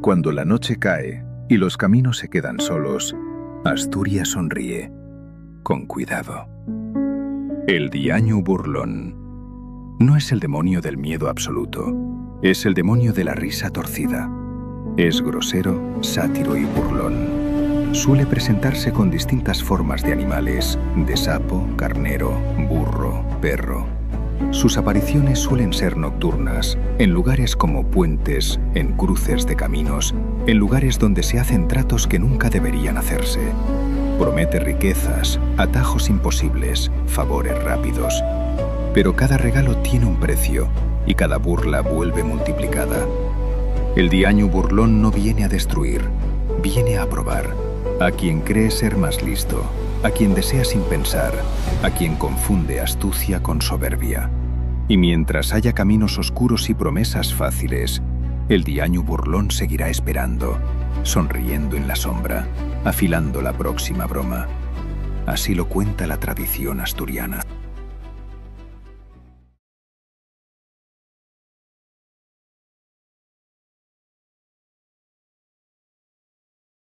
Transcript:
Cuando la noche cae y los caminos se quedan solos, Asturias sonríe, con cuidado. El Diaño Burlón no es el demonio del miedo absoluto, es el demonio de la risa torcida. Es grosero, sátiro y burlón. Suele presentarse con distintas formas de animales, de sapo, carnero, burro, perro. Sus apariciones suelen ser nocturnas, en lugares como puentes, en cruces de caminos, en lugares donde se hacen tratos que nunca deberían hacerse. Promete riquezas, atajos imposibles, favores rápidos. Pero cada regalo tiene un precio y cada burla vuelve multiplicada. El Diaño Burlón no viene a destruir, viene a probar. A quien cree ser más listo, a quien desea sin pensar, a quien confunde astucia con soberbia. Y mientras haya caminos oscuros y promesas fáciles, el Diaño Burlón seguirá esperando, sonriendo en la sombra, afilando la próxima broma. Así lo cuenta la tradición asturiana.